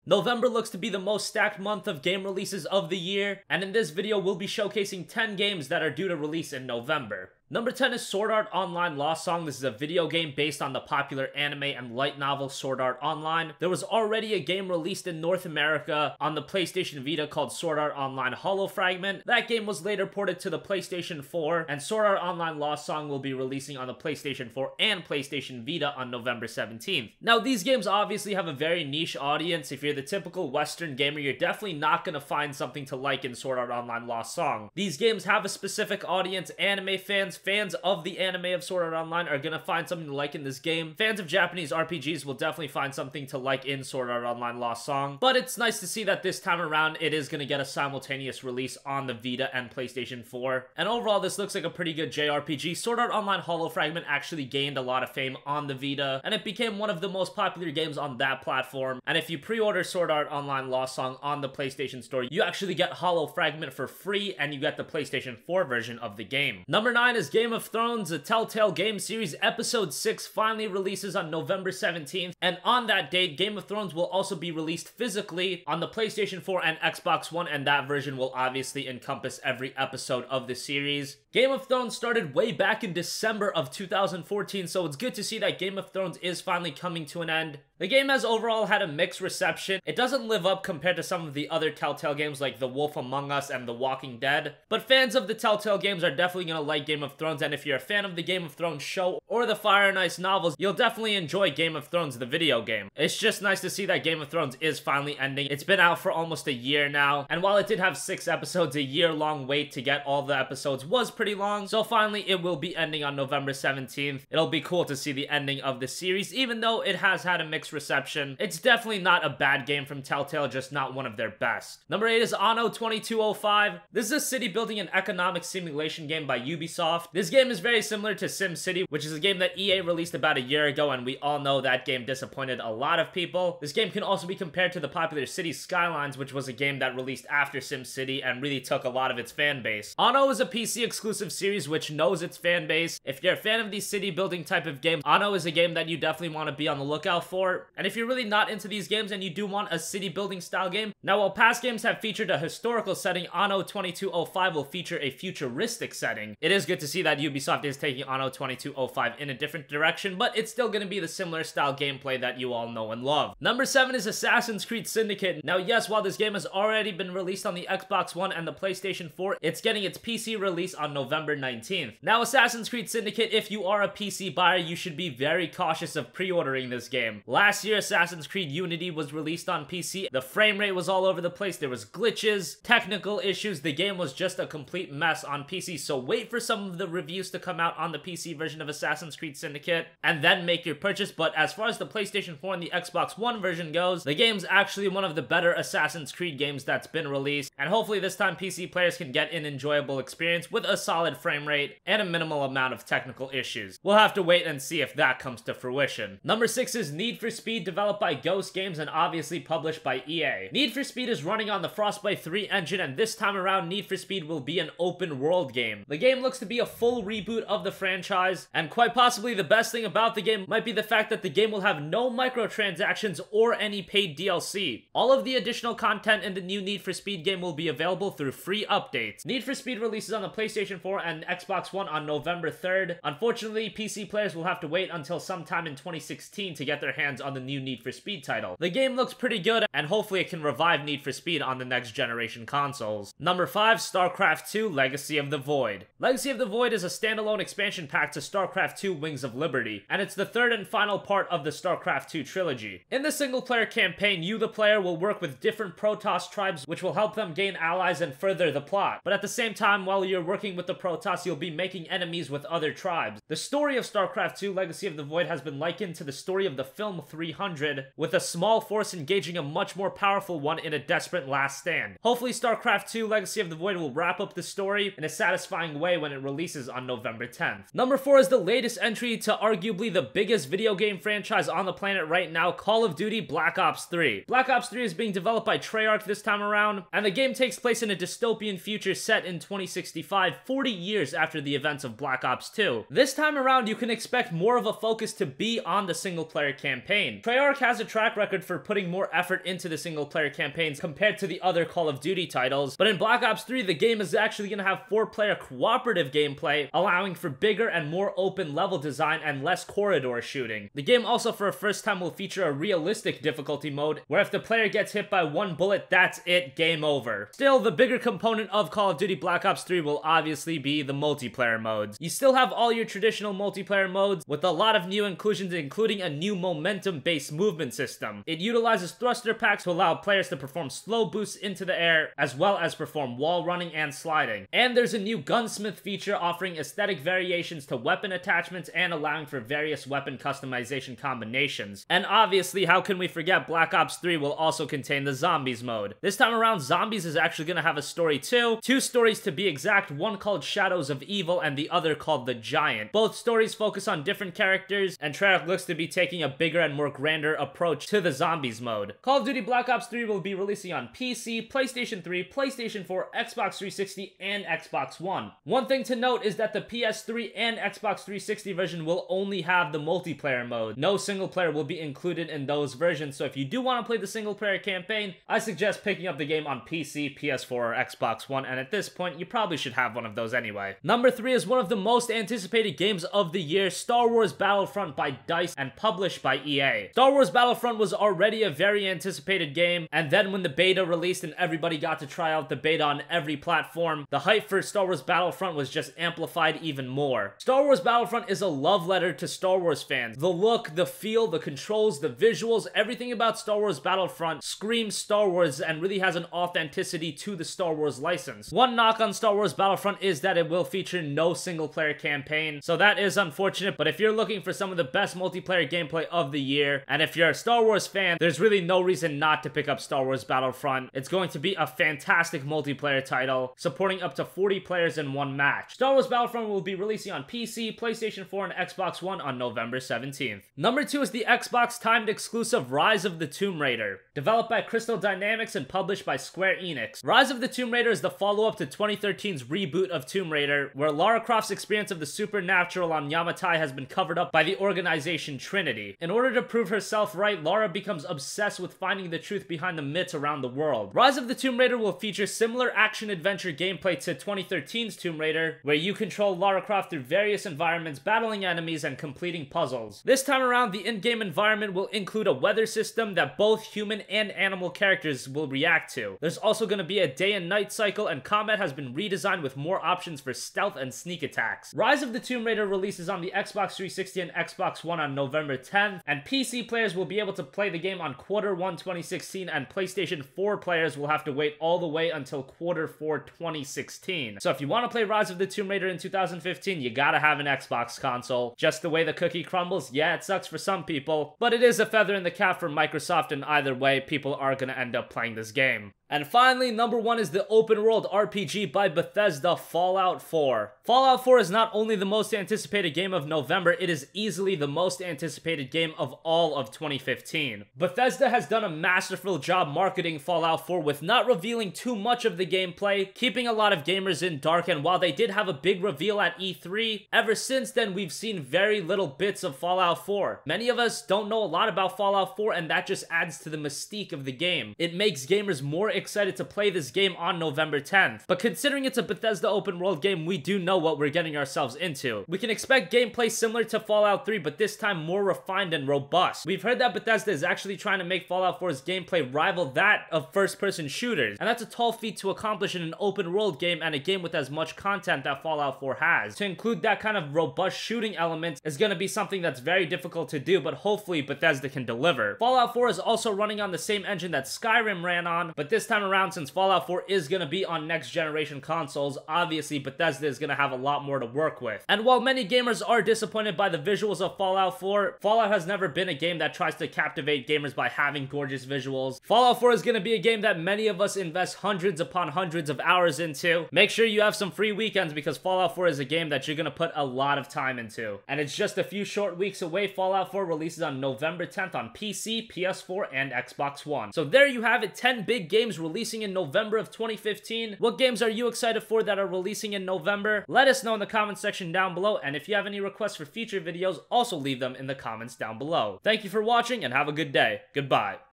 November looks to be the most stacked month of game releases of the year, and in this video we'll be showcasing 10 games that are due to release in November. Number 10 is Sword Art Online Lost Song. This is a video game based on the popular anime and light novel Sword Art Online. There was already a game released in North America on the PlayStation Vita called Sword Art Online Hollow Fragment. That game was later ported to the PlayStation 4, and Sword Art Online Lost Song will be releasing on the PlayStation 4 and PlayStation Vita on November 17th. Now, these games obviously have a very niche audience. If you're the typical Western gamer, you're definitely not going to find something to like in Sword Art Online Lost Song. These games have a specific audience. Anime fans of the anime of Sword Art Online are gonna find something to like in this game. Fans of Japanese RPGs will definitely find something to like in Sword Art Online Lost Song. But it's nice to see that this time around it is gonna get a simultaneous release on the Vita and PlayStation 4. And overall, this looks like a pretty good JRPG. Sword Art Online Hollow Fragment actually gained a lot of fame on the Vita, and it became one of the most popular games on that platform. And if you pre-order Sword Art Online Lost Song on the PlayStation Store, you actually get Hollow Fragment for free, and you get the PlayStation 4 version of the game. Number 9 is Game of Thrones, the Telltale game series. Episode 6 finally releases on November 17th, and on that date, Game of Thrones will also be released physically on the PlayStation 4 and Xbox One, and that version will obviously encompass every episode of the series. Game of Thrones started way back in December of 2014, so it's good to see that Game of Thrones is finally coming to an end. The game has overall had a mixed reception. It doesn't live up compared to some of the other Telltale games like The Wolf Among Us and The Walking Dead, but fans of the Telltale games are definitely going to like Game of Thrones, and if you're a fan of the Game of Thrones show or the Fire and Ice novels, you'll definitely enjoy Game of Thrones, the video game. It's just nice to see that Game of Thrones is finally ending. It's been out for almost a year now, and while it did have 6 episodes, a year-long wait to get all the episodes was pretty long, so finally it will be ending on November 17th. It'll be cool to see the ending of the series, even though it has had a mixed reception. It's definitely not a bad game from Telltale, just not one of their best. Number 8 is Anno 2205. This is a city building and economic simulation game by Ubisoft. This game is very similar to SimCity, which is a game that EA released about a year ago, and we all know that game disappointed a lot of people. This game can also be compared to the popular Cities Skylines, which was a game that released after SimCity and really took a lot of its fan base. Anno is a PC exclusive series which knows its fan base. If you're a fan of these city building type of games, Anno is a game that you definitely want to be on the lookout for. And if you're really not into these games and you do want a city building style game, now while past games have featured a historical setting, Anno 2205 will feature a futuristic setting. It is good to see that Ubisoft is taking Anno 2205 in a different direction, but it's still going to be the similar style gameplay that you all know and love. Number 7 is Assassin's Creed Syndicate. Now yes, while this game has already been released on the Xbox One and the PlayStation 4, it's getting its PC release on November 19th. Now Assassin's Creed Syndicate, if you are a PC buyer, you should be very cautious of pre-ordering this game. Last year, Assassin's Creed Unity was released on PC. The frame rate was all over the place. There was glitches, technical issues. The game was just a complete mess on PC, so wait for some of the reviews to come out on the PC version of Assassin's Creed Syndicate and then make your purchase. But as far as the PlayStation 4 and the Xbox One version goes, the game's actually one of the better Assassin's Creed games that's been released, and hopefully this time PC players can get an enjoyable experience with a solid frame rate and a minimal amount of technical issues. We'll have to wait and see if that comes to fruition. Number 6 is Need for Speed, developed by Ghost Games and obviously published by EA. Need for Speed is running on the Frostbite 3 engine, and this time around Need for Speed will be an open world game. The game looks to be a full reboot of the franchise, and quite possibly the best thing about the game might be the fact that the game will have no microtransactions or any paid DLC. All of the additional content in the new Need for Speed game will be available through free updates. Need for Speed releases on the PlayStation 4 and Xbox One on November 3rd. Unfortunately, PC players will have to wait until sometime in 2016 to get their hands on the new Need for Speed title. The game looks pretty good, and hopefully it can revive Need for Speed on the next generation consoles. Number 5, StarCraft 2 Legacy of the Void. Legacy of the Void is a standalone expansion pack to StarCraft 2 Wings of Liberty, and it's the third and final part of the StarCraft 2 trilogy. In the single-player campaign, you, the player, will work with different Protoss tribes, which will help them gain allies and further the plot. But at the same time, while you're working with the Protoss, you'll be making enemies with other tribes. The story of StarCraft 2 Legacy of the Void has been likened to the story of the film 300, with a small force engaging a much more powerful one in a desperate last stand. Hopefully StarCraft 2 Legacy of the Void will wrap up the story in a satisfying way when it releases on November 10th. Number 4 is the latest entry to arguably the biggest video game franchise on the planet right now, Call of Duty Black Ops 3. Black Ops 3 is being developed by Treyarch this time around, and the game takes place in a dystopian future set in 2065, 40 years after the events of Black Ops 2. This time around, you can expect more of a focus to be on the single-player campaign. Treyarch has a track record for putting more effort into the single-player campaigns compared to the other Call of Duty titles, but in Black Ops 3, the game is actually going to have 4-player cooperative gameplay, allowing for bigger and more open level design and less corridor shooting. The game also for a first time will feature a realistic difficulty mode, where if the player gets hit by one bullet, that's it, game over. Still, the bigger component of Call of Duty Black Ops 3 will obviously be the multiplayer modes. You still have all your traditional multiplayer modes, with a lot of new inclusions, including a new momentum-based movement system. It utilizes thruster packs to allow players to perform slow boosts into the air, as well as perform wall running and sliding. And there's a new gunsmith feature offering aesthetic variations to weapon attachments and allowing for various weapon customization combinations. And obviously, how can we forget Black Ops 3 will also contain the zombies mode. This time around, zombies is actually going to have a story too. Two stories to be exact, one called Shadows of Evil and the other called The Giant. Both stories focus on different characters, and Treyarch looks to be taking a bigger and more grander approach to the zombies mode. Call of Duty Black Ops 3 will be releasing on PC, PlayStation 3, PlayStation 4, Xbox 360, and Xbox One. One thing to note is that the PS3 and Xbox 360 version will only have the multiplayer mode. No single player will be included in those versions, so if you do want to play the single player campaign, I suggest picking up the game on PC, PS4, or Xbox One, and at this point, you probably should have one of those anyway. Number 3 is one of the most anticipated games of the year, Star Wars Battlefront by DICE and published by EA. Star Wars Battlefront was already a very anticipated game, and then when the beta released and everybody got to try out the beta on every platform, the hype for Star Wars Battlefront was just amplified even more. Star Wars Battlefront is a love letter to Star Wars fans. The look, the feel, the controls, the visuals, everything about Star Wars Battlefront screams Star Wars and really has an authenticity to the Star Wars license. One knock on Star Wars Battlefront is that it will feature no single player campaign, so that is unfortunate, but if you're looking for some of the best multiplayer gameplay of the year, and if you're a Star Wars fan, there's really no reason not to pick up Star Wars Battlefront. It's going to be a fantastic multiplayer title, supporting up to 40 players in one match. Star Wars Battlefront will be releasing on PC, PlayStation 4, and Xbox One on November 17th. Number 2 is the Xbox timed exclusive Rise of the Tomb Raider. Developed by Crystal Dynamics and published by Square Enix. Rise of the Tomb Raider is the follow-up to 2013's reboot of Tomb Raider, where Lara Croft's experience of the supernatural on Yamatai has been covered up by the organization Trinity. In order to prove herself right, Lara becomes obsessed with finding the truth behind the myths around the world. Rise of the Tomb Raider will feature similar action-adventure gameplay to 2013's Tomb Raider, where you control Lara Croft through various environments, battling enemies, and completing puzzles. This time around, the in-game environment will include a weather system that both human and animal characters will react to. There's also going to be a day and night cycle, and combat has been redesigned with more options for stealth and sneak attacks. Rise of the Tomb Raider releases on the Xbox 360 and Xbox One on November 10th, and PC players will be able to play the game on Q1 2016, and PlayStation 4 players will have to wait all the way until Q4 2016. So if you want to play Rise of the Tomb Raider in 2015, you gotta have an Xbox console. Just the way the cookie crumbles, yeah, it sucks for some people, but it is a feather in the cap for Microsoft, and either way, people are gonna end up playing this game. And finally, number 1 is the open world RPG by Bethesda, Fallout 4. Fallout 4 is not only the most anticipated game of November, it is easily the most anticipated game of all of 2015. Bethesda has done a masterful job marketing Fallout 4 with not revealing too much of the gameplay, keeping a lot of gamers in dark, and while they did have a big reveal at E3, ever since then we've seen very little bits of Fallout 4. Many of us don't know a lot about Fallout 4, and that just adds to the mystique of the game. It makes gamers more excited to play this game on November 10th. But considering it's a Bethesda open world game, we do know what we're getting ourselves into. We can expect gameplay similar to Fallout 3, but this time more refined and robust. We've heard that Bethesda is actually trying to make Fallout 4's gameplay rival that of first-person shooters, and that's a tall feat to accomplish in an open world game and a game with as much content that Fallout 4 has. To include that kind of robust shooting element is going to be something that's very difficult to do, but hopefully Bethesda can deliver. Fallout 4 is also running on the same engine that Skyrim ran on, but this time around, since Fallout 4 is going to be on next generation consoles, obviously Bethesda is going to have a lot more to work with. And while many gamers are disappointed by the visuals of Fallout 4, Fallout has never been a game that tries to captivate gamers by having gorgeous visuals. Fallout 4 is going to be a game that many of us invest hundreds upon hundreds of hours into. Make sure you have some free weekends, because Fallout 4 is a game that you're going to put a lot of time into. And it's just a few short weeks away. Fallout 4 releases on November 10th on PC, PS4, and Xbox One. So there you have it, 10 big games games releasing in November of 2015. What games are you excited for that are releasing in November? Let us know in the comment section down below, and if you have any requests for future videos, also leave them in the comments down below. Thank you for watching and have a good day. Goodbye.